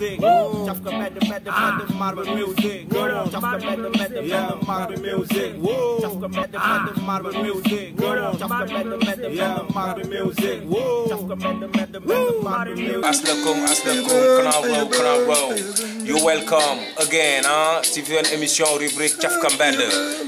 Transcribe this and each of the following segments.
Chafka mad marble music. Chafka mad marble music. Chafka mad marble music. Chafka mad marble music. Chafka mad marble music. Aslakum, Knabro. You're welcome again, hein. Tu veux une émission rubrique Chafka Mbed.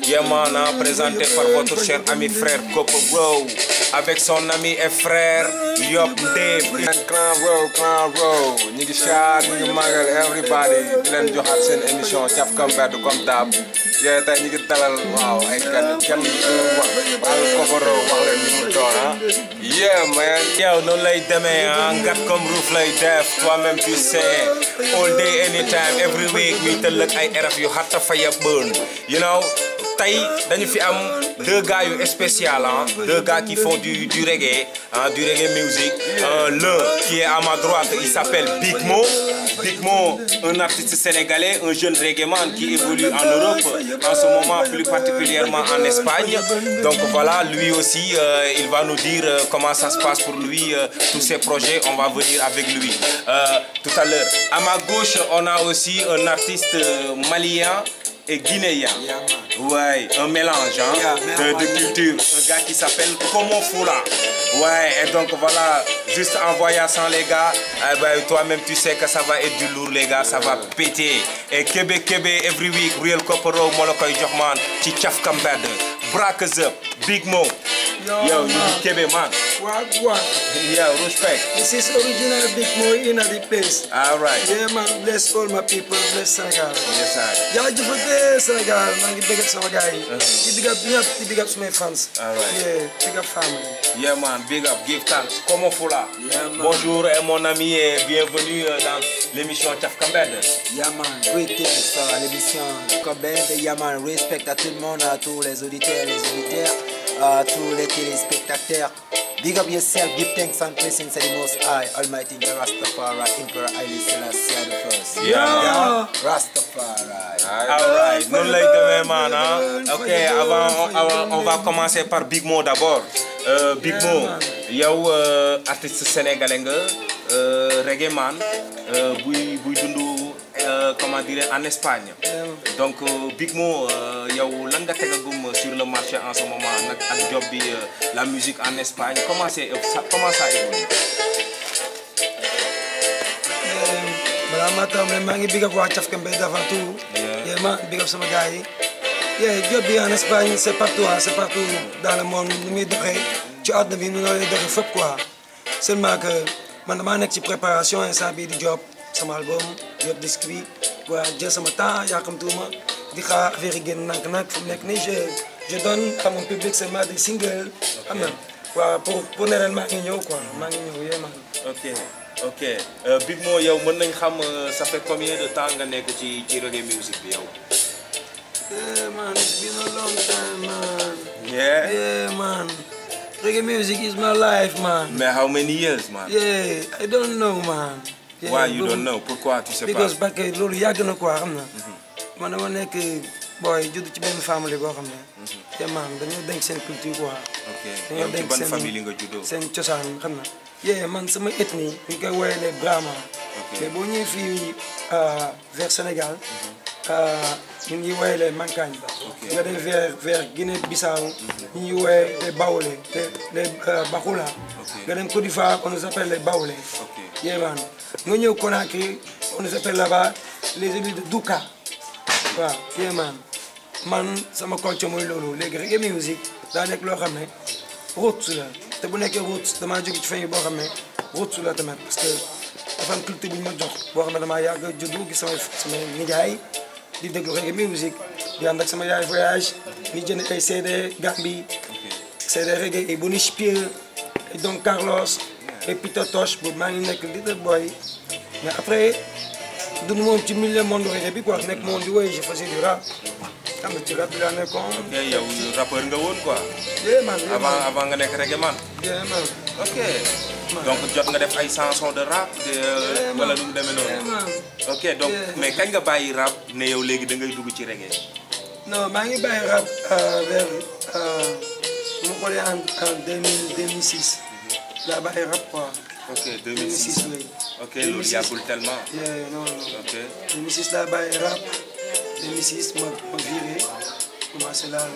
Yeah man, hein, présenté par votre cher ami frère Copo Bro. Avec son ami et frère Yop Dave. Knabro. Nigga Shad, nigga Magal, everybody. Di leen joxaat seen émission Chafka Mbed comme d'hab. Yeah, tey ñu ngi dalal waaw ay kenn wax wàllu Koporo wax leen ni mu doon ah. Yeah man. Yow noonu lay demee ah ngat comme roof lay def toi-même tu sais all day anytime every week ñuy tëll ak ay RF yu xatta faya burn you know. Tey dañu fi am deux gars yu spécial hein, deux gars qui font du reggae, hein, du reggae music. L'un qui est à ma droite, il s'appelle Big Mo. Big Mo, un artiste sénégalais, un jeune reggae man qui évolue en Europe, en ce moment plus particulièrement en Espagne. Donc voilà, lui aussi, il va nous dire comment ça se passe pour lui, tous ses projets, on va venir avec lui tout à l'heure. À ma gauche, on a aussi un artiste malien et guinéen. Ouais, un mélange hein, de culture. Un gars qui s'appelle Komo Fula. Ouais, et donc voilà, juste en voyageant les gars, toi-même tu sais que ça va être du lourd les gars, ça va péter. Et Kebe every week, Real Koporo, Molokoy Jokman, ci Chafka Mbed. Brackers up, Big Mo. Yo, you Kebe man. What? Yeah, respect. This is original Big Mo in the place. All right. Yeah man, bless all my people, bless Senegal. Yes, sir. Yeah, you for this Senegal, man, big up some guy. You big up my fans. All right. Yeah, big up family. Yeah man, big up, give thanks. Comment Fula? Yeah, man. Bonjour mon ami et bienvenue dans l'émission Chafka Mbed. Yeah man, greetings for l'émission Kobed. Yeah man, respect à tout le monde, à tous les auditeurs, à tous les téléspectateurs. Big up yourself, give thanks and praise to the Most High, Almighty the Rastafari, Emperor Haile Selassie the First. Yeah. Rastafari. Alright, non lay demee man hein. Ok, avant on va commencer par Big Mo d'abord. Big Mo, yow artiste sénégalais nga, reggae man, buy dundu comment dire en Espagne. Donc Big Mo, yow lan nga tegagum sur le marché en ce moment nag ak job bi la musique en Espagne comment ça évolue? Balaa maa tàmbalee maa ngi big up waa Chafka Mbed avant tout. Yeah man, big up sama gars yi. Yeah, job bi en Espagne c'est partout dans le monde ni muy doxee ci àdduna bi nu lay doxee fépp quoi. Seulement que man damaa nekk ci préparation instant bii di job sama album job disque bi waa jël sama temps yàqamtuuma di xaar affaire yi génn nànk fu mu nekk nii je donne à mon public seulement des singles xam na waaw pour ne leen maa ngi ñëw quoi maa ngi ñëw yee man. Ok Big Mo yow mën nañ xam ça fait combien de temps nga nekk ci reggae music bi yow? Yeah man, it's been a long time man. Yeah man. Reggae music is my life man. Mais how many years man? Yeah, I don't know man. Yeah, why you don't know? Pourquoi tu sais pas? Because back loolu yàgg na quoi xam na. Man dama nekk boy judd ci benn famille boo xam ne. Yeah man, dañoo denc seen culture quoi. Ok, yow ci ban famille nga juddoo? Seen cosaan xam na. Yeah man sama ethnie ñu koy woowee les Brahma. Mais boo ñëwee fii vers Sénégal. ñu ngi woowee les Mankagne ba. nga dem vers Guinée Bissau. ñu ngi woowee les Baoulé les Bakula. nga dem Côte d'Ivoire on nous appelle les Baoulé. Yeah man nga ñëw Conakry on nous appelle là-bas les îles de Douka. waaw yeah man sama culture mooy loolu léegi reggae music daa nekk loo xam ne roots la te bu nekkee roots damaa jóge ci famille boo xam ne roots la tamit parce que dafa am culture bu ñu ma jox boo xam ne damaa yàgg a juddu gis sama nijaay di déglu reggae music di ànd ak sama yaay voyage di jënd ay CD Gambie CD reggae ay Bonish Pierre ay Don Carlos ay Peter Tosh boobu maa ngi nekk little boy mais après dund moom ci milieu monde reggae bi quoi nekk moom di woy je faisais du rap xam nga ci rap bi laa nekkoon. Ok yow rappeur nga woon quoi. Yeah man. avant nga nekk reggae man. Yeah man. Ok donc jot nga def ay chansons de rap wala nu mu demee noonu. Ok donc mais kañ nga bàyyi rap ne yow léegi da ngay dugg ci reggae. non maa ngi bàyyi rap vers bu ma xoolee en 2006 laa bàyyi rap quoi. Ok 2006 oui. Ok, il y a tellement. Non. Ok. Le Missis là-bas est rap. Le Missis m'a viré. Commencé là,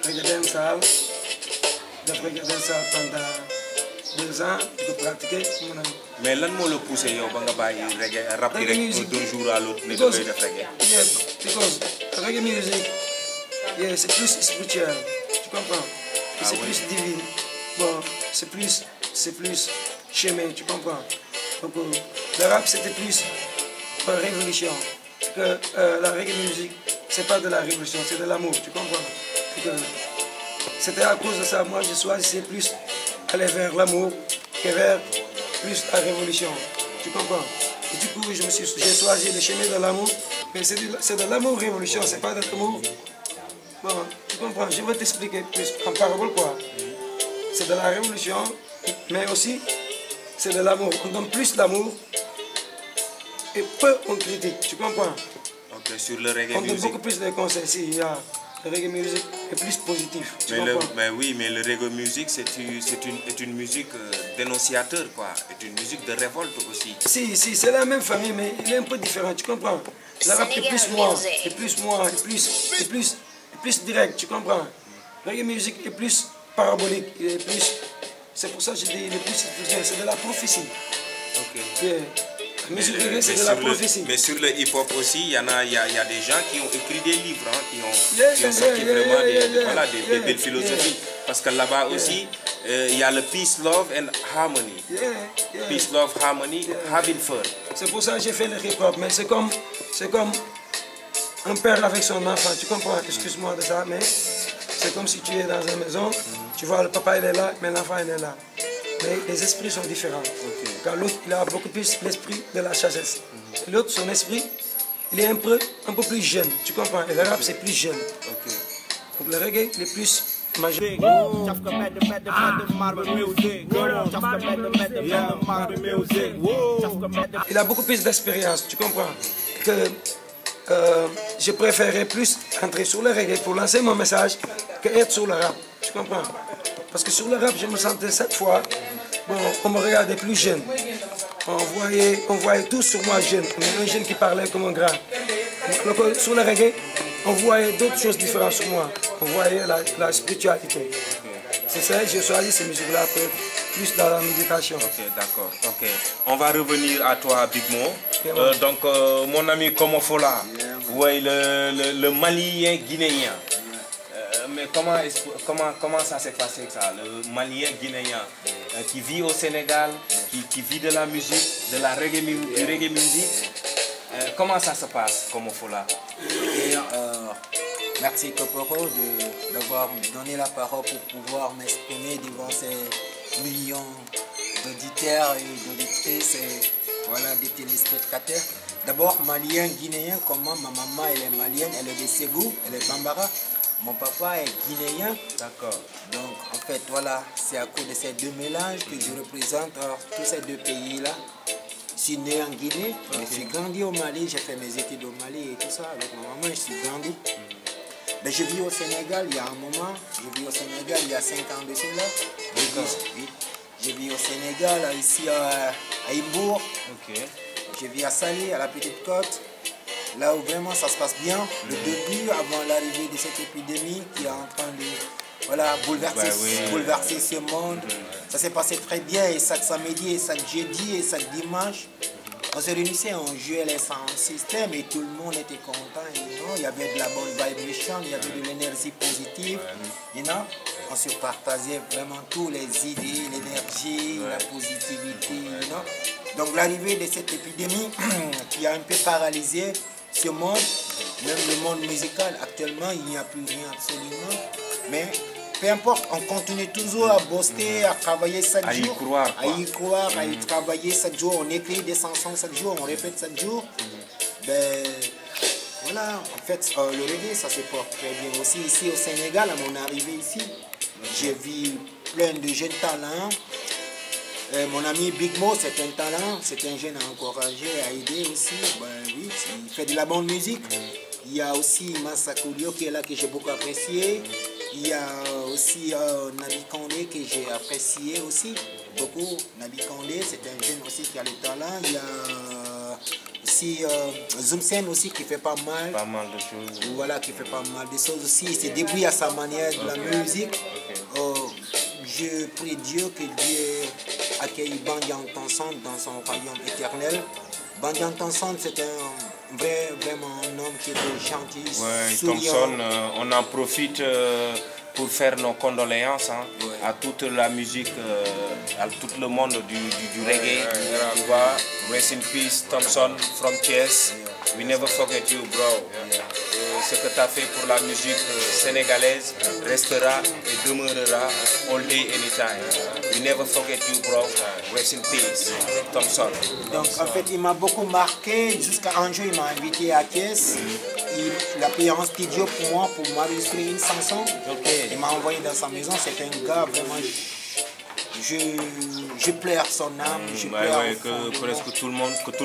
regarder ça. J'ai regardé ça pendant 2 ans de pratiquer. Mais lan moo la poussé yow ba nga bàyyi reggae rap bi rek d'un jour à l'autre ne dafay def reggae. Yeah, because reggae music, yeah, c'est plus spirituel, tu comprends? C'est plus divin. Bon, c'est plus chemin, tu comprends? Donc le rap c'était plus révolution. Que la reggae music, c'est pas de la révolution, c'est de l'amour, tu comprends? C'était à cause de ça, moi je choisissais plus aller vers l'amour que vers plus la révolution. Tu comprends? Et du coup, j'ai choisi le chemin de l'amour, mais c'est de l'amour révolution, c'est pas de l'amour. Bon, tu comprends? Je vais t'expliquer plus en parabole quoi. C'est de la révolution, mais aussi c'est de l'amour. On donne plus d'amour et peu on critique, tu comprends? Ok, sur le reggae on donne music. beaucoup plus de conseils. Si, le reggae music est plus positif. Mais oui, mais le reggae music c'est une musique dénonciateur quoi, c'est une musique de révolte aussi. Si, c'est la même famille, mais il est un peu différent, tu comprends? Le rap est plus moi, est plus direct, tu comprends? Le reggae music est plus parabolique, c'est pour ça que je dis, il est plus c'est de la prophétie. Ok. La musique reggae, c'est de la prophétie. Mais sur le hip-hop aussi, il y a des gens qui ont écrit des livres, hein, qui ont sorti vraiment des belles philosophies. Parce que là-bas aussi, il y a le peace, love and harmony. Peace, love, harmony, having fun. C'est pour ça que j'ai fait le hip-hop, mais c'est comme un père avec son enfant, tu comprends? Excuse-moi de ça, mais c'est comme si tu es dans une maison, tu vois le papa il est là, mais l'enfant il est là. Mais les esprits sont différents. Car l'autre, il a beaucoup plus l'esprit de la sagesse. L'autre, son esprit, il est un peu plus jeune. Tu comprends? Et le rap, c'est plus jeune. Donc le reggae, il est plus majeur. Il a beaucoup plus d'expérience, tu comprends? Que je préférais plus entrer sur le reggae pour lancer mon message que être sur le rap. Tu comprends? Parce que sur le rap, je me sentais cette fois, bon, on me regardait plus jeune. On voyait tous sur moi jeune. Un jeune qui parlait comme un grand. Donc, sur le reggae, on voyait d'autres choses différentes sur moi. On voyait la spiritualité. C'est ça que j'ai choisi ces musiques-là, plus dans la méditation. Ok, d'accord. Ok. On va revenir à toi, Big Mo. Donc, mon ami Komofola, ouais, le Malien guinéen. Mais comment ça s'est passé ça? Le Malien guinéen qui vit au Sénégal, qui vit de la musique, de la reggae music. Comment ça se passe, Komofola? Merci Koporo d'avoir donné la parole pour pouvoir m'exprimer devant ces millions d'auditeurs et d'auditrices et voilà, des téléspectateurs. D'abord, malien, guinéen, comme moi, ma maman elle est malienne, elle est de Ségou, elle est Bambara. Mon papa est guinéen. D'accord. Donc en fait voilà, c'est à cause de ces deux mélanges que je représente tous ces deux pays-là. Je suis né en Guinée, je suis grandi au Mali, j'ai fait mes études au Mali et tout ça. Avec ma maman, je suis grandi. Mais je vis au Sénégal il y a un moment, je vis au Sénégal il y a 5 ans de cela. Je vis au Sénégal, ici à Imbourg. Je vis à Saly, à la Petite Côte. Là où vraiment ça se passe bien, le début avant l'arrivée de cette épidémie qui est en train de bouleverser ce monde. Ça s'est passé très bien et chaque samedi et chaque jeudi et chaque dimanche, on se réunissait, on jouait les sound système et tout le monde était content. Il y avait de la bonne vibration, il y avait de l'énergie positive. On se partageait vraiment toutes les idées, l'énergie, la positivité. Donc l'arrivée de cette épidémie qui a un peu paralysé ce monde, même le monde musical, actuellement, il n'y a plus rien absolument. Mais peu importe, on continue toujours à bosser, à travailler chaque jour, à y croire, à y travailler chaque jour. On écrit des chansons chaque jour, on répète chaque jour. Ben, voilà, en fait, le reggae, ça se porte très bien aussi. Ici au Sénégal, à mon arrivée ici, j'ai vu plein de jeunes talents. Mon ami Big Mo, c'est un talent, c'est un jeune à encourager, à aider aussi. Ben, oui, il fait de la bonne musique. Il y a aussi Massa Koulio qui est là, que j'ai beaucoup apprécié. Il y a aussi Nabi Kandé que j'ai apprécié aussi beaucoup. Nabi Kandé, c'est un jeune aussi qui a le talent. Il y a aussi Zoomsen aussi qui fait pas mal. Pas mal de choses. Voilà, qui fait pas mal de choses aussi. Il se débrouille à sa manière de la musique. Je prie Dieu que Dieu accueille Bandian Tanson dans son royaume éternel. Bandian Tanson, c'est vraiment un homme qui est gentil, Ouais, souriant. Thompson, on en profite pour faire nos condoléances à toute la musique, à tout le monde du reggae. Tu vois, rest in peace, Thompson from Thiès. We never forget you, bro. Ce que tu as fait pour la musique sénégalaise restera et demeurera all day, anytime. We never forget you, bro. Rest in peace, Thompson. Donc en fait, il m'a beaucoup marqué. Jusqu'à un jour, il m'a invité à Thiès. Il a payé un studio pour moi, pour m'enregistrer une chanson. Il m'a envoyé dans sa maison. C'est un gars vraiment. Je pleure son âme. Je pleure que presque tout le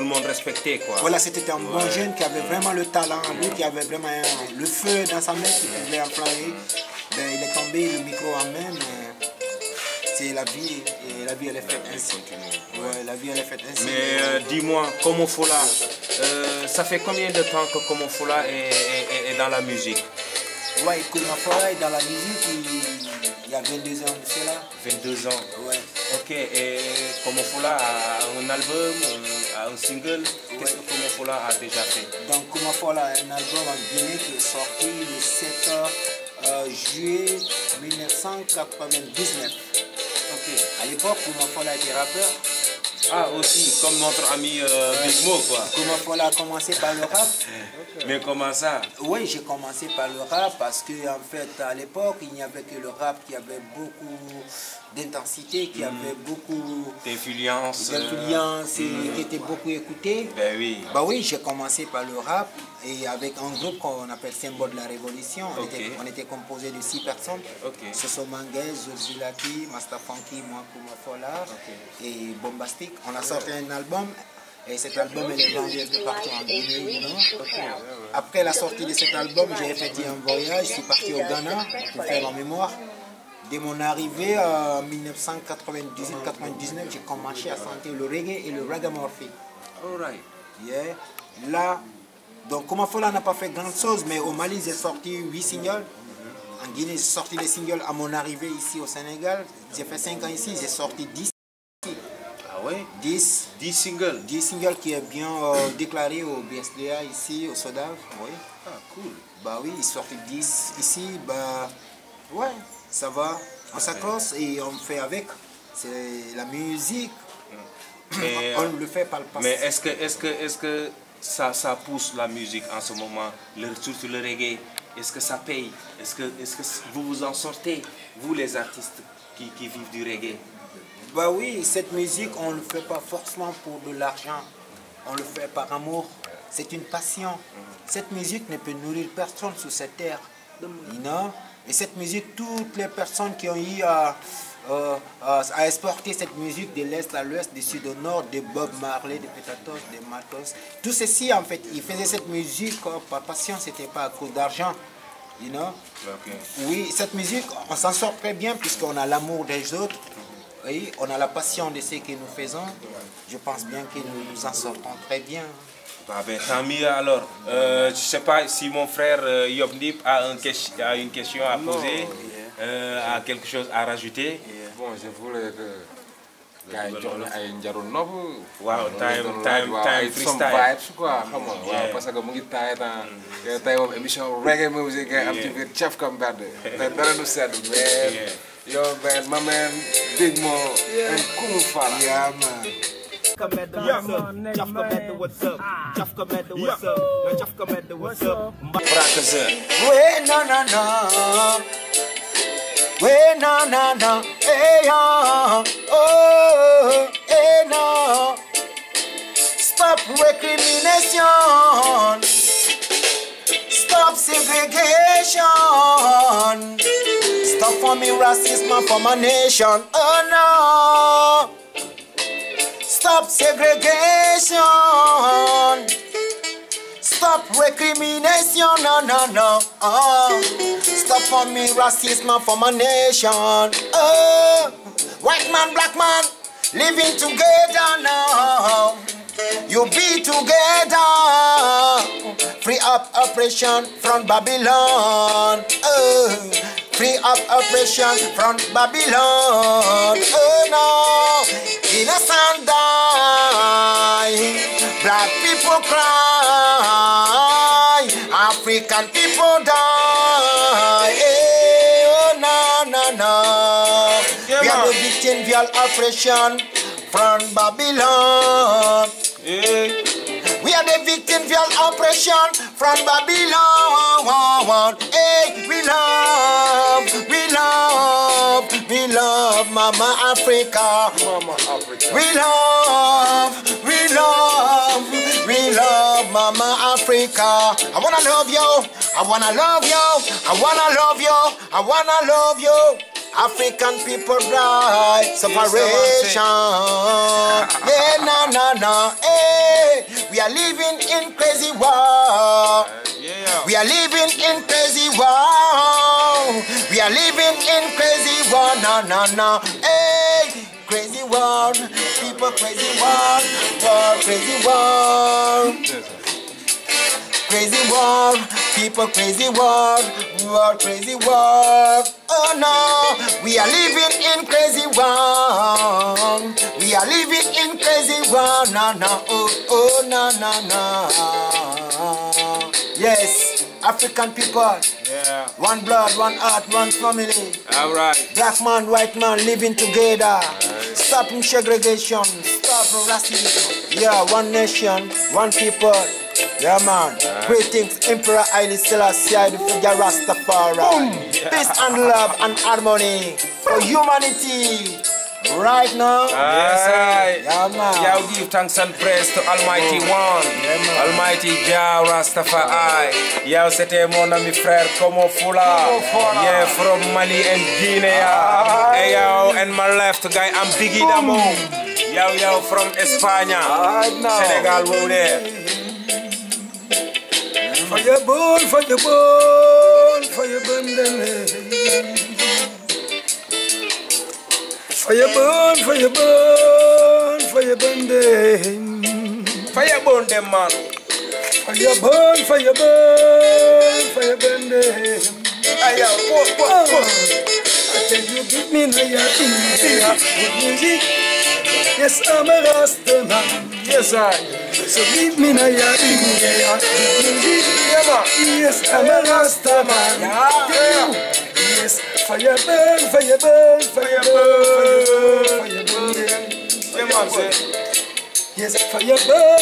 monde respectait, quoi. Voilà, c'était un bon jeune qui avait vraiment le talent, lui qui avait vraiment le feu dans sa main, qui pouvait enflammer. Ben, il est tombé, le micro en main, mais c'est la vie, et la vie elle est faite ainsi. Ouais, la vie elle est faite ainsi. Mais dis-moi, Komo Fola, ça fait combien de temps que Komo Fola est dans la musique? Ouais, Komo Fola est dans la musique, il y a 22 ans de cela. 22 ans. Ouais. Ok, et Komo Fola a un album, un single. Qu'est-ce que Komo Fola a déjà fait? Donc Komo Fola a un album en Guinée qui est sorti le 7 juillet 1999. Ok. À l'époque, Komo Fola était rappeur. Ah, aussi, comme notre ami Big Mo, quoi. Komo Fola a commencé par le rap. Mais comment ça? Oui, j'ai commencé par le rap parce que en fait à l'époque il n'y avait que le rap qui avait beaucoup d'intensité, qui avait beaucoup D'influence. et qui était beaucoup écouté. Ben oui. Bah oui, j'ai commencé par le rap et avec un groupe qu'on appelle Symbole de la Révolution. On était composé de 6 personnes. Soso Manguez, Zulaki, Master Funky, moi, Komo Fola et Bombastic. On a sorti un album. Et cet album est vendu un peu partout en Guinée. Après la sortie de cet album, j'ai effectué un voyage. Je suis parti au Ghana pour faire ma mémoire. Dès mon arrivée en 1998-99, j'ai commencé à chanter le reggae et le ragamuffin. Alright. Yeah. Là, donc Komo Fola n'a pas fait grand chose, mais au Mali, j'ai sorti 8 singles. En Guinée, j'ai sorti les singles à mon arrivée ici au Sénégal. J'ai fait 5 ans ici, j'ai sorti 10. Ah ouais? 10 singles. 10 singles qui est bien déclaré au BSDA ici, au SODAV. Oui. Ah, cool. Bah oui, il sorti 10 ici, bah ouais, ça va. On s'accroche et on fait avec. C'est la musique. Mais, on le fait par le passé. Mais est-ce que ça pousse la musique en ce moment, surtout le reggae? Est-ce que ça paye? Est-ce que vous vous en sortez, vous les artistes qui vivent du reggae? Bah oui, cette musique, on ne le fait pas forcément pour de l'argent. On le fait par amour. C'est une passion. Cette musique ne peut nourrir personne sur cette terre. Et cette musique, toutes les personnes qui ont eu à exporter cette musique de l'Est à l'Ouest, du Sud au Nord, de Bob Marley, de Petatos, de Matos, tout ceci, en fait, ils faisaient cette musique par passion, c'était pas à cause d'argent. Oui, cette musique, on s'en sort très bien puisqu'on a l'amour des autres. Oui, on a la passion de ce que nous faisons. Je pense bien que nous nous en sortons très bien. Ah ben, tant mieux alors. Je ne sais pas si mon frère Yobnip a une question à poser, a quelque chose à rajouter. Bon, je voulais que gars yi jox ñu ay njaru nopp. Waaw time freestyle vibes quoi xam nga. Waaw parce que mu ngi taay tey moom émission reggae music ngay am ci biir Cafka Mbed. Tey dara du sedd mais yo man my man Big Mo and Komo Fola. Yeah, man. Jafka Medda, what's up? Jafka Medda, what's up? Now Jafka Medda, what's up? Brakaza. Ouais, non, non, non. Ouais, non, non, non. Hey, oh, oh, hey, no. Stop recrimination. Stop segregation. Stop forming racism for my nation. Oh, no. Stop segregation. Stop recrimination. No, no, no. Oh. Rasta for me, racism for my nation. White man, black man, living together now. You be together. Free up oppression from Babylon. Free up oppression from Babylon. Oh no, innocent die. Black people cry. African people die. Oh no, no, no. We are the victim of oppression from Babylon. We are the victim of oppression from Babylon. Hey, we love Mama Africa. Mama Africa. We love Mama Africa. I wanna love you. I wanna love you. I wanna love you. I wanna love you. African people right, separation. Yeah, no. Hey, we are living in crazy world. We are living in crazy world. We are living in crazy world. No. Hey, crazy world. People crazy world. Crazy world. Crazy world, people crazy world, crazy world. Oh no, we are living in crazy world. We are living in crazy world. No, no. Yes, African people. Yeah. One blood, one heart, one family. All right. Black man, white man living together. Stopping segregation, stopping racism. Yeah, one nation, one people. Yeah, man. Greetings, Emperor Haile Selassie, the figure Rastafari. Peace and love and harmony for humanity. Right now. Yes, yeah, man. Y'all give thanks and praise to Almighty One. Almighty Jah Rastafari. Y'all c'était mon ami frère Como Fula. Yeah, from Mali and Guinea. Hey, yo, and my left guy, I'm Biggie Damo. Yo, from España. Senegal, whoa there. Fireball, Fireburn them, man. Fireball, Ayo, I tell you, give me now your good music. Yes, I'm a Rasta man. yes, I. So give me now your good music. Yes, I'm a Rasta man. Yes, fireball. Yeah, man, say. Yes, fireball.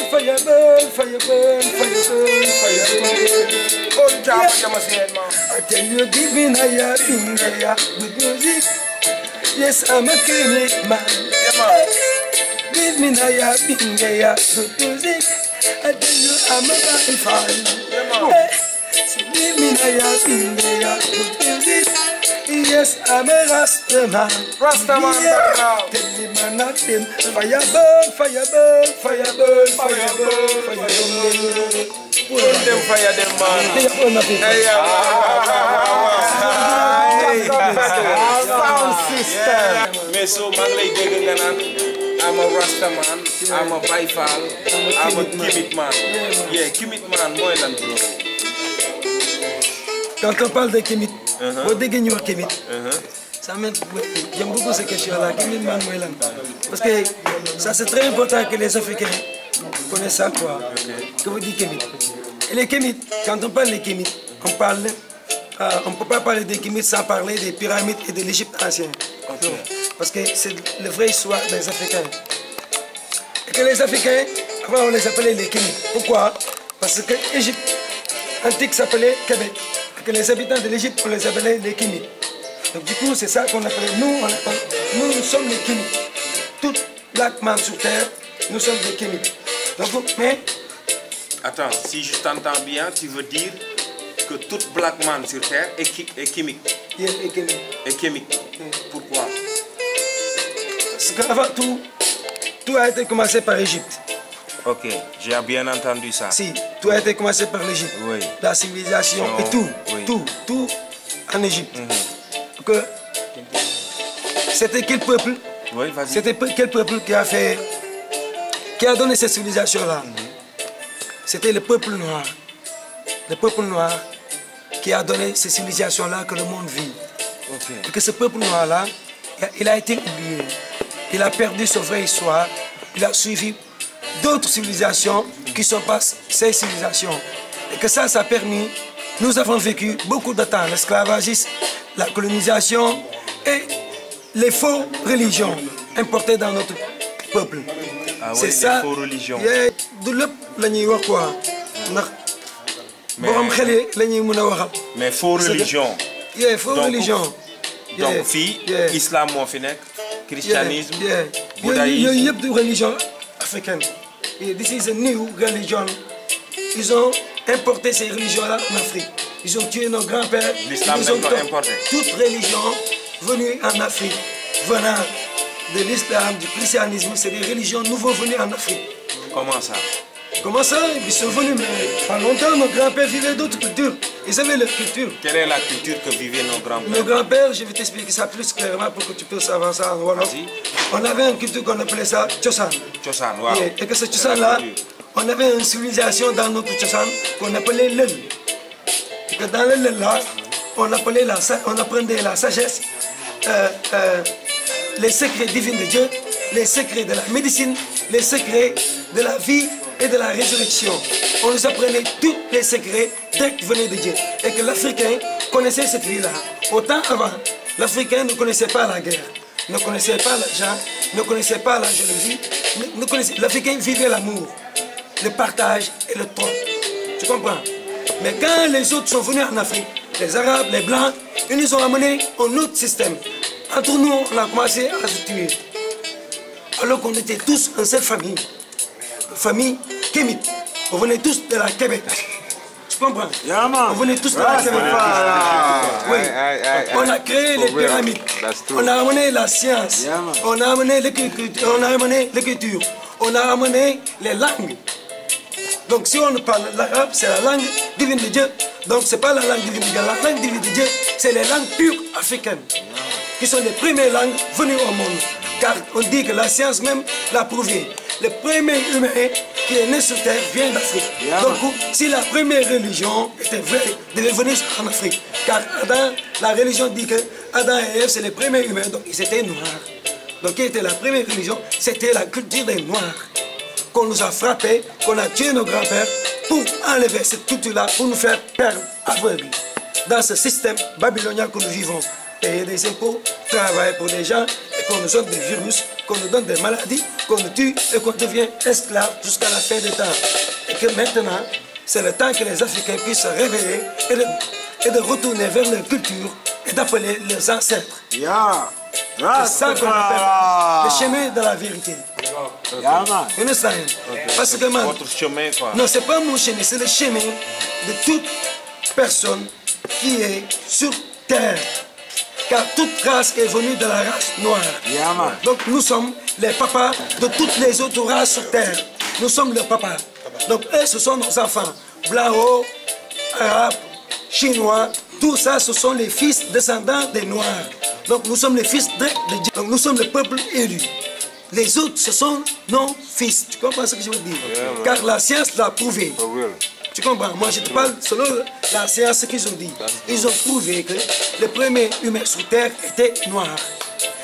Oh, Jah, what you must say, man. I tell you, give me now your good music. Yes, I'm a clinic man. Yeah, man. Give me now your good music. I tell you, I'm a rifle. Yeah, man. So give me now your good music. Yes, I'm a Rasta man. Rasta man, now. Tell the man not them. Fireball. Burn them, fire them, man. Hey, Sound system. Me so man lay dégg nga naan I'm a Rasta man, I'm a Baifal, I'm a Kimit man. Yeah, Kimit man mooy lan bro. Quand on parle de Kémit, au dégât Kémit, ça j'aime beaucoup ces questions-là. Kémit man mooy lan. Parce que ça c'est très important que les Africains connaissent ça quoi. Que vous dites Kémit. Et les Kémit, quand on parle des Kémit, on ne peut pas parler des Kémit sans parler des pyramides et de l'Égypte ancienne. Non, parce que c'est la vraie histoire des Africains. Et que les Africains, avant on les appelait les Kémit. Pourquoi? Parce que l'Égypte antique s'appelait Québec. Et que les habitants de l'Égypte, on les appelait les Kémit. Donc du coup, c'est ça qu'on appelait nous sommes les Kémit. Tout black man sur terre, nous sommes des Kémit. Donc, mais... Attends, si je t'entends bien, tu veux dire que tout black man sur terre est chimique. Yeah, et Kémit. Est chimique. Pourquoi? Parce qu'avant tout a été commencé par l'Égypte. Ok, j'ai bien entendu ça. Si, tout a été commencé par l'Égypte. Oui. La civilisation et tout en Égypte. Que c'était quel peuple? Oui, vas-y. C'était quel peuple qui a donné cette civilisation-là? C'était le peuple noir. Le peuple noir qui a donné cette civilisation-là que le monde vit. Et que ce peuple noir-là, il a été oublié. Il a perdu sa vraie histoire. Il a suivi d'autres civilisations qui ne sont pas ces civilisations. Et que ça a permis, nous avons vécu beaucoup de temps, l'esclavagisme, la colonisation et les fausses religions importées dans notre peuple. Ah c'est oui, ça. les fausses religions. Du lépp la ñuy wax quoi ndax borom xel yi la ñuy mën a waxal. Mais fausses religions. Fausse religion. Donc fii islam moo fi nekk. Christianisme. Bouddhisme yooyu yëpp du religion africaine. This is a new religion. Ils ont importé ces religions-là en Afrique. Ils ont tué nos grands-pères. L'islam Ils ont importé. toute religion venue en Afrique, venant de l'islam, du christianisme, c'est des religions nouveaux venues en Afrique. Comment ça? Comment ça? Ils sont venus, mais pas longtemps, nos grands-pères vivaient d'autres cultures. Ils avaient leur culture. Quelle est la culture que vivaient nos grands-pères? Nos grands-pères, je vais t'expliquer ça plus clairement pour que tu puisses savoir ça en Wolof. On avait une culture qu'on appelait ça Tchosan. Tchosan, waaw. Et que ce Tchosan-là, on avait une civilisation dans notre Tchosan qu'on appelait l'El. Et que dans l'El-là, on apprenait la sagesse, les secrets divins de Dieu, les secrets de la médecine, les secrets de la vie et de la résurrection. On nous apprenait tous les secrets dès qu'ils venaient de Dieu. Et que l'Africain connaissait cette vie-là. Autant avant, l'Africain ne connaissait pas la guerre, ne connaissait pas l'argent, ne connaissait pas la jalousie. L'Africain vivait l'amour, le partage et le troc. Tu comprends? Mais quand les autres sont venus en Afrique, les Arabes, les Blancs, ils nous ont amené un autre système. Entre nous, on a commencé à se tuer. Alors qu'on était tous une seule famille. Famille kémite. On venait tous de la Québec. Tu comprends? On venait tous de la Québec. Oui. On a créé les pyramides. On a amené la science. On a amené l'écriture. On a amené les langues. Donc si on parle l'arabe, c'est la langue divine de Dieu. Donc c'est pas la langue divine de Dieu. La langue divine de Dieu, c'est les langues pures africaines, qui sont les premières langues venues au monde. Car on dit que la science même l'a prouvé. Le premier humain qui est né sur terre vient d'Afrique. Donc si la première religion était vraie, devait venir en Afrique. Car Adam, la religion dit que Adam et Ève, c'est les premiers humains, donc ils étaient noirs. Donc qui était la première religion? C'était la culture des Noirs. Qu'on nous a frappés, qu'on a tué nos grands-pères pour enlever cette culture-là, pour nous faire perdre aveugles dans ce système babylonien que nous vivons. Payer des impôts, travailler pour des gens, et qu'on nous donne des virus, qu'on nous donne des maladies, qu'on nous tue et qu'on devient esclaves jusqu'à la fin des temps. Et que maintenant, c'est le temps que les Africains puissent se réveiller et de retourner vers leur culture et d'appeler leurs ancêtres. C'est ça qu'on appelle le chemin de la vérité. Parce que man, Votre chemin, quoi. non, c'est pas mon chemin, c'est le chemin de toute personne qui est sur terre. Car toute race est venue de la race noire. Donc nous sommes les papas de toutes les autres races sur terre. Nous sommes leurs papas. Donc eux, ce sont nos enfants. Blancs, arabes, chinois, tout ça, ce sont les fils descendants des noirs. Donc nous sommes les fils de Dieu. Donc nous sommes le peuple élu. Les autres, ce sont nos fils. Tu comprends ce que je veux dire? Car la science l'a prouvé. Tu comprends? Moi, je te parle selon la science, ce qu'ils ont dit. Ils ont prouvé que les premiers humains sur Terre étaient noirs.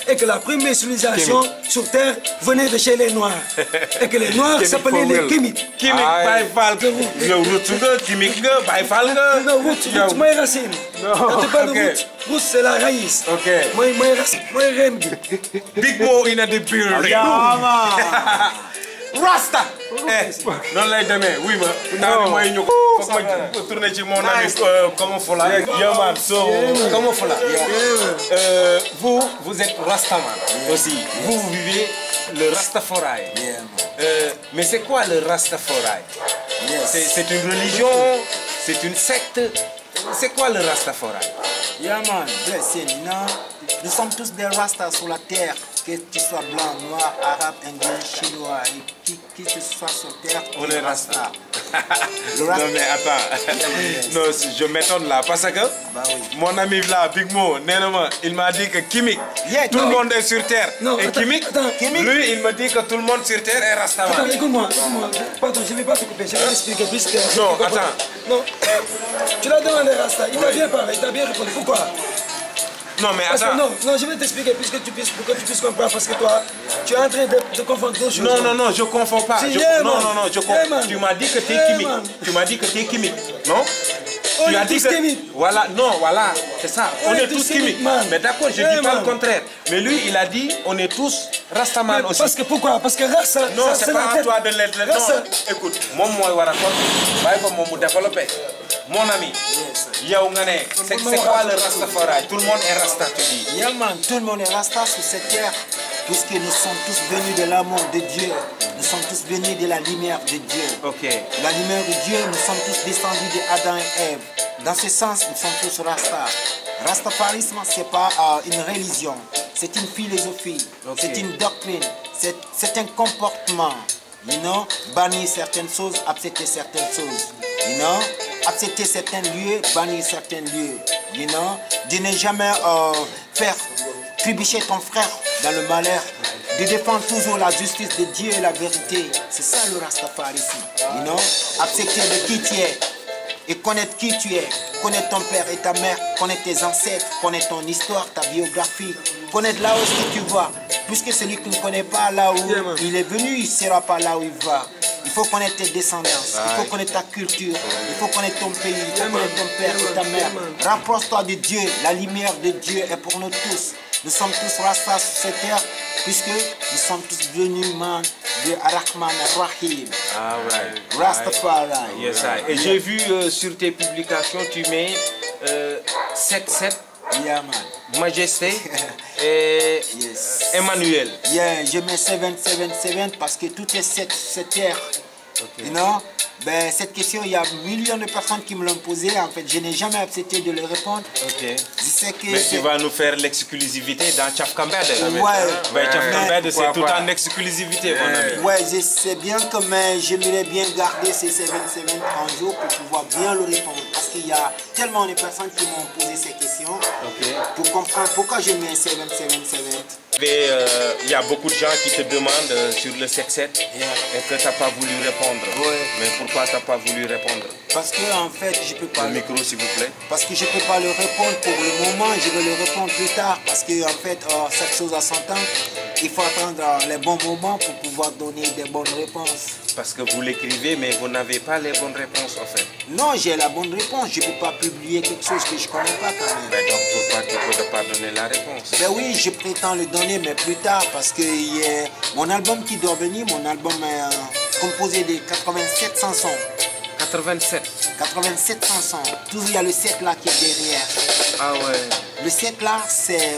Et que la première civilisation sur Terre venait de chez les Noirs. Et que les Noirs s'appelaient les Kémites. Chimique, Baye Fall. Yow route nga, chimique nga, Baye Fall nga. Non, route, mooy racine. Quand tu parles de route, c'est la raïs. Mooy racine, mooy reen gi. Big Mo in the building. Rasta. Non lay demee, oui ma. Naa mooy ñu ko ma tourner ci mon ami comment Fola. Yaman, so comment Fola. Vous êtes Rastaman aussi. Vous vivez le Rastafari. Mais c'est quoi le Rastafari? C'est une religion, c'est une secte. C'est quoi le Rastafari? Nous sommes tous des Rastas sur la terre. que tu sois blanc, noir, arabe, indien, chinois, et qui que ce soit sur terre, On est rasta. Le rasta. Non mais attends, non, je m'étonne là parce que Bah oui. mon ami là, Big Mo, il m'a dit que Kimik, Yeah, tout le non. monde est sur terre. Non, Et attends, Kimik, attends, lui, il me dit que tout le monde sur terre est Attends, Rastaman. écoute-moi. Pardon, je ne vais pas te couper, je vais t'expliquer puisque... Non, attends. Non, tu l'as demandé Rasta, il t'a bien parlé, il t'a bien répondu. Pourquoi? Non mais Parce que attends. non, je vais t'expliquer pour que tu puisses comprendre. Parce que toi, tu es en train de confondre deux choses. Non, je confonds pas. Si, Je- yeah, non, man. non, je Yeah, confonds. man. Tu m'as dit que t'es Yeah, chimique. man. Tu m'as dit que t'es chimique, non? On Tu est as dit tous que... chimiques. Voilà, non, voilà, c'est ça. On On est est tous tous chimiques. chimiques, man. Mais d'accord, je Yeah, dis pas man. le contraire. Mais lui, il a dit, on est tous Rastaman Mais aussi. parce que pourquoi? Parce que Rasta, Non, ça, c'est pas la à tête. toi de l'être. Non, Rasta. écoute, moi, war a kon bàyyi ko moom mu développé. Mon ami, yow nga ne, c'est quoi le Rastafari? Tout le monde est Rasta, tu dis. Yeah, man, tout le monde est rasta sur cette terre, puisque nous sommes tous venus de l'amour de Dieu. Nous sommes tous venus de la lumière de Dieu. Ok. La lumière de Dieu, nous sommes tous descendus de Adam et Ève. Dans ce sens, nous sommes tous rasta. Rastafarisme, c'est pas une religion, c'est une philosophie, Ok. c'est une doctrine, c'est un comportement. You know, bannir certaines choses, accepter certaines choses. You know, accepter certains lieux, bannir certains lieux. You know, de ne jamais faire trébucher ton frère dans le malheur. De défendre toujours la justice de Dieu et la vérité. C'est ça le rastafarisme. You know, accepter de qui tu es et connaître qui tu es. Connaître ton père et ta mère, connaître tes ancêtres, connaître ton histoire, ta biographie, connaître là où tu vas. Puisque celui qui ne connaît pas là où il est venu, il ne sera pas là où il va. Il faut connaître tes descendances, il faut connaître ta culture, il faut connaître ton pays, il faut connaître ton père et ta mère. Rapproche-toi de Dieu, la lumière de Dieu est pour nous tous. Nous sommes tous rastas sur cette terre, puisque nous sommes tous venus, man, de Ar-Rahman Ar-Rahim. Ah, right. Rastafari. Yes, I. Et j'ai vu sur tes publications, tu mets 7-7, Yeah, man. Majesté et Yes. Emmanuel. Yeah, je mets 777 parce que tout est cette terre. You know? Ben, cette question, il y a millions de personnes qui me l'ont posée. En fait, je n'ai jamais accepté de leur répondre. Ok. Je sais que Mais c'est- tu vas nous faire l'exclusivité dans Tchafkambed. Ouais. Ben, Tchafkambed, c'est tout Pourquoi en exclusivité, mon ami. Ouais, je sais bien que mais j'aimerais bien garder ces 777 en jour pour pouvoir bien le répondre. Parce qu'il y a tellement de personnes qui m'ont posé ces questions Ok. pour comprendre pourquoi je mets 777. Et il y a beaucoup de gens qui te demandent sur le 7-7 et que tu n'as pas voulu répondre. Ouais. Mais pourquoi tu n'as pas voulu répondre? Parce que en fait, je peux pas. Le micro, s'il vous plaît. Parce que je ne peux pas le répondre pour le moment, je vais le répondre plus tard. Parce que en fait, cette chose à son temps, il faut attendre les bons moments pour pouvoir donner des bonnes réponses. Parce que vous l'écrivez, mais vous n'avez pas les bonnes réponses, en fait. Non, j'ai la bonne réponse, je ne peux pas publier quelque chose que je ne connais pas quand même. Ben donc, pourquoi tu ne peux pas donner la réponse? Ben oui, je prétends le donner, mais plus tard, parce que mon album qui doit venir, mon album est composé de 87 chansons. 87. 87 chansons. Toujours il y a le 7 là qui est derrière. Ah ouais. Le 7 là, c'est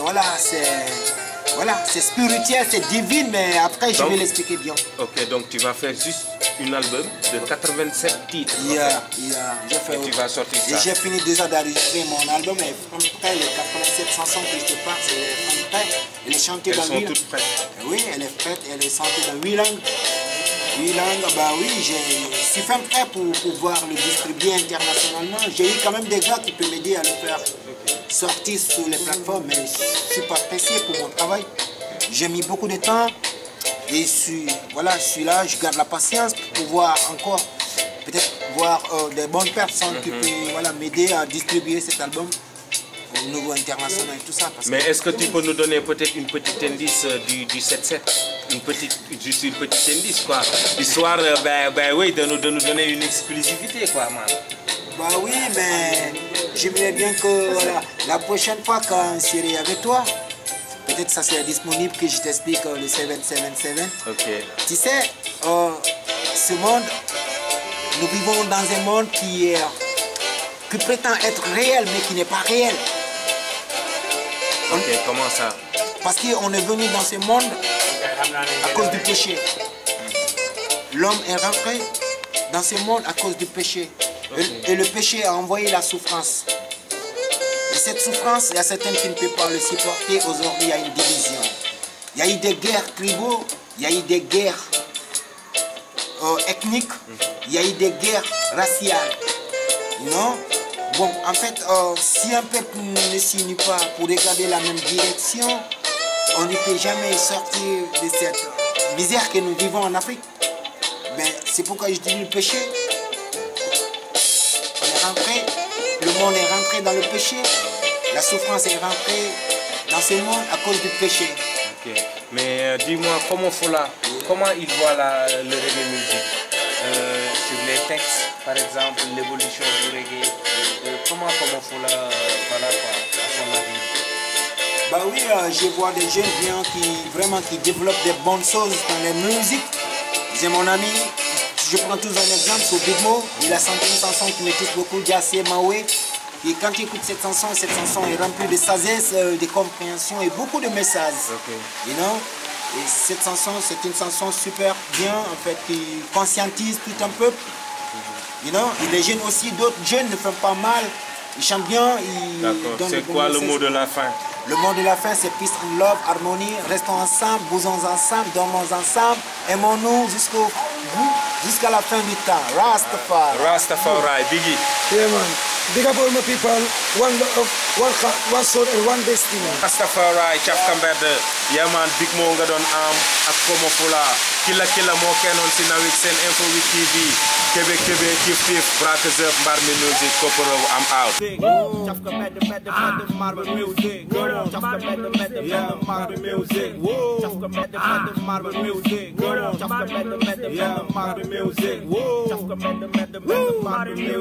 c'est spirituel, c'est divin, mais après je Donc- vais l'expliquer bien. Ok, donc tu vas faire juste un album de 87 titres. en J'ai fait Et tu vas sortir Et ça. j'ai fini déjà d'enregistrer mon album, et prêt, les 87 chansons que je te parle, c'est prêt. Elle est chantée Elles dans sont 8 langues. toutes prêtes. Oui, elle est prête, elle est chantée dans 8 langues. 8 langues, bah oui, je suis fin prêt pour pouvoir le distribuer internationalement. J'ai eu quand même des gars qui peuvent m'aider à le faire sortir sur les plateformes, mais je ne suis pas pressé pour mon travail. J'ai mis beaucoup de temps et je suis là, je garde la patience pour pouvoir encore peut-être voir des bonnes personnes qui peuvent m'aider à distribuer cet album au niveau international et tout ça. Parce Mais que- est-ce que tu peux nous donner peut-être une petite indice du 7-7? Juste une petite indice, quoi. Histoire, oui, de nous donner une exclusivité, quoi, man. Bah oui, mais j'aimerais bien que la prochaine fois quand je serai avec toi, peut-être ça sera disponible que je t'explique le 777. Ok. Tu sais, ce monde, nous vivons dans un monde qui prétend être réel, mais qui n'est pas réel. Ok, comment ça? Parce qu'on est venu dans ce monde à cause du péché. L'homme est rentré dans ce monde à cause du péché. Et le péché a envoyé la souffrance. Et cette souffrance, il y a certains qui ne peuvent pas le supporter. Aujourd'hui, il y a une division. Il y a eu des guerres tribaux, il y a eu des guerres ethniques, il y a eu des guerres raciales. Non? Bon, en fait, si un peuple ne s'unit pas pour regarder la même direction, on ne peut jamais sortir de cette misère que nous vivons en Afrique. Ben, c'est pourquoi je dis le péché. On est rentré, le monde est rentré dans le péché, la souffrance est rentrée dans ce monde à cause du péché. Ok. Mais dis-moi, comment il voit le reggae music sur les textes, par exemple, l'évolution du reggae, comment Fola, voilà quoi, à son avis? Bah oui, je vois des jeunes bien qui développent des bonnes choses dans les musiques. J'ai mon ami, je prends toujours un exemple sur Big Mo, il a chanté une chanson qui me touche beaucoup, Jassé Maoué. Et quand tu écoutes cette chanson est remplie de sagesse, de compréhension et beaucoup de messages. Okay. You know? Et cette chanson, c'est une chanson super bien, en fait, qui conscientise tout un peuple. You know? Et les jeunes aussi, d'autres jeunes ne font pas mal, ils chantent bien. D'accord, c'est quoi le mot de la fin? Le mot de la fin, c'est peace and love, harmonie, restons ensemble, bousons ensemble, dormons ensemble, aimons-nous jusqu'à la fin du temps. Rastafari. Rastafari, Biggie. Yeah, man. Big up all my people, one love, one heart, one soul, and one destiny. Rastafari, Chafka Mbedde. Yeah man, Big Mo nga doon am ak Komo Fola. Killa moo kennoon si Nawik Sen Info Week TV. Kebe kif Brazzers Up, Mbarmi Music, Koporo, I'm out. Chafka Mbedde, Mbarmi Music. Chafka Mbedde, Mbarmi Music. Chafka Mbedde, Mbarmi Music. Chafka Mbedde, Mbarmi Music. Chafka Mbedde, Mbarmi Music.